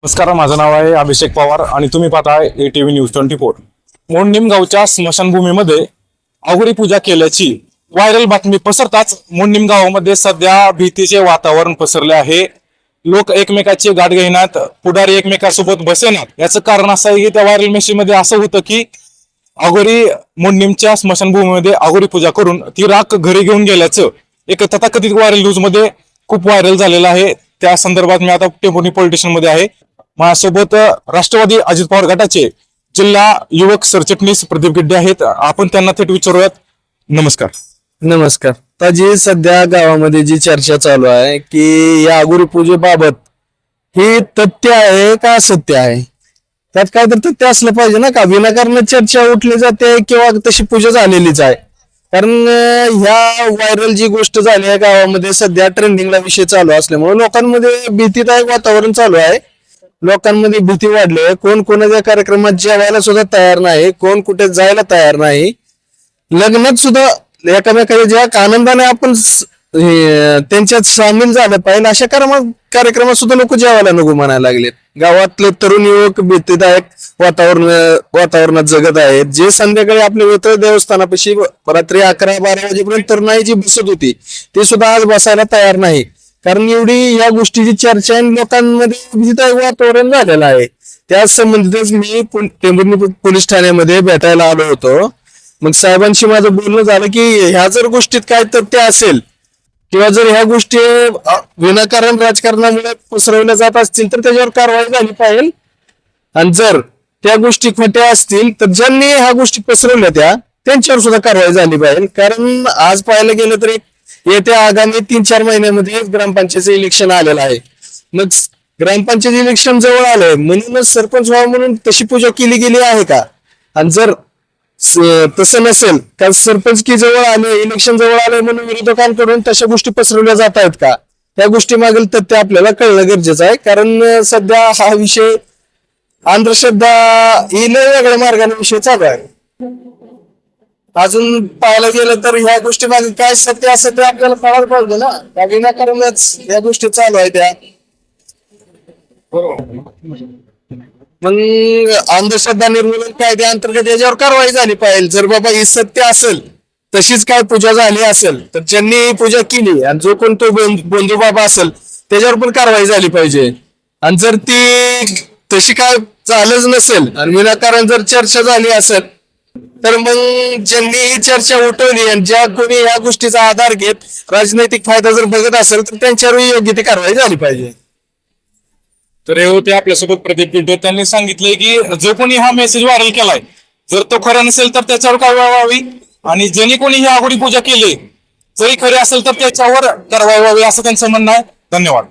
नमस्कार, माझं नाव आहे अभिषेक पवार आणि तुम्ही पाहताय ATV न्यूज 24। मोडणीम गावच्या स्मशानभूमीमध्ये अघोरी पूजा केल्याची व्हायरल बातमी पसरताच मोडणीम गावामध्ये सध्या भीतीचे वातावरण पसरले आहे। लोक एकमेकाची गाठ घेण्यात, पुढारी एकमेकांसोबत बसेनात। याचं कारण असं आहे की त्या व्हायरल मेसेज मध्ये असं होतं की अघोरी मोडणीमच्या स्मशानभूमीमध्ये अघोरी पूजा करून ती राख घरी घेऊन गेल्याचं एक तथाकथित व्हायरल न्यूज मध्ये खूप व्हायरल झालेलं आहे। त्या संदर्भात मी आता टेंभुर्णी पोलीस स्टेशन मध्ये आहे। माझ्यासोबत राष्ट्रवादी अजित पवार गटाचे जिल्हा युवक सरचिटणीस प्रदीप गिड्डे आहेत। आपण त्यांना थेट विचारूयात। नमस्कार। नमस्कार। आता जी सध्या गावामध्ये जी चर्चा चालू आहे की या अघोरी पूजेबाबत ही तथ्य आहे का असत्य आहे, त्यात काय तर तथ्य असलं पाहिजे ना, का विनाकारण चर्चा उठली जाते किंवा तशी पूजा झालेलीच आहे। कारण ह्या व्हायरल जी गोष्ट झाली आहे गावामध्ये सध्या ट्रेंडिंगला विषय चालू असल्यामुळे लोकांमध्ये भीतीदायक वातावरण चालू आहे। लोकांमध्ये भीती वाढली आहे। कोण कोणाच्या कार्यक्रमात जेवायला सुद्धा तयार नाही, कोण कुठे जायला तयार नाही। लग्नात सुद्धा एकामेकाच्या ज्या आनंदाने आपण त्यांच्यात सामील झालं पाहिजे अशा कार्यक्रमात सुद्धा लोक जेवायला नको म्हणायला लागलेत। गावातले तरुण युवक भीतीदायक वातावरणात जगत आहेत। जे संध्याकाळी आपले मित्र देवस्थानापाशी रात्री 11-12 वाजेपर्यंत तरुणाई जी बसत होती ते सुद्धा आज बसायला तयार नाही, कारण एवढी या गोष्टीची चर्चा लोकांमध्ये भीतीदायक वातावरण झालेलं आहे। त्या संबंधितच मी टेंभुर्णी पोलीस ठाण्यामध्ये भेटायला आलो होतो। मग साहेबांशी माझं बोलणं झालं की ह्या जर गोष्टीत काय तथ्य असेल किंवा जर ह्या गोष्टी विनाकारण राजकारणामुळे पसरवल्या जात असतील तर त्याच्यावर कारवाई झाली पाहिजे, आणि जर त्या गोष्टी खोट्या असतील तर ज्यांनी ह्या गोष्टी पसरवल्या त्यांच्यावर सुद्धा कारवाई झाली पाहिजे। कारण आज पाहायला गेलं तर येत्या आगामी 3-4 महिन्यामध्ये ग्रामपंचायत इलेक्शन आलेलं आहे। मग ग्रामपंचायत इलेक्शन जवळ आलंय म्हणूनच सरपंच व्हावं म्हणून तशी पूजा केली गेली आहे का? आणि जर तसं नसेल तर सरपंच की जवळ आले, इलेक्शन जवळ आले म्हणून विरोधकांकडून तशा गोष्टी पसरवल्या जात आहेत का? त्या गोष्टी मागील तथ्य आपल्याला कळणं गरजेचं आहे। कारण सध्या हा विषय अंधश्रद्धा वेगळ्या मार्गाने विषय चालू आहे। अजून पाहायला गेलं तर ह्या गोष्टी मागे काय सत्य असं ते आपल्याला कळायला पाहिजे ना, त्या विनाकारणच या गोष्टी चालू आहेत त्या। मग अंधश्रद्धा निर्मूलन कायद्याअंतर्गत याच्यावर कारवाई झाली पाहिजे। जर बाबा ही सत्य असेल, तशीच काय पूजा झाली असेल तर ज्यांनी पूजा केली आणि जो कोण तो बंधू बाबा असेल त्याच्यावर पण कारवाई झाली पाहिजे। आणि जर ती तशी काय झालंच नसेल आणि विनाकारण जर चर्चा झाली असेल तर मग ज्यांनी ही चर्चा उठवली आणि ज्या कोणी या गोष्टीचा आधार घेत राजनैतिक फायदा जर बघत असेल तर त्यांच्यावर योग्य ती कारवाई झाली पाहिजे। तर हे होते आपल्यासोबत प्रदीप गिड्डे। त्यांनी सांगितलंय की जो कोणी हा मेसेज व्हायरल केलाय जर तो खरा नसेल तर त्याच्यावर कारवाई व्हावी, आणि ज्यांनी कोणी ही अघोरी पूजा केली जरी खरी असेल तर त्याच्यावर कारवाई व्हावी असं त्यांचं म्हणणं आहे। धन्यवाद।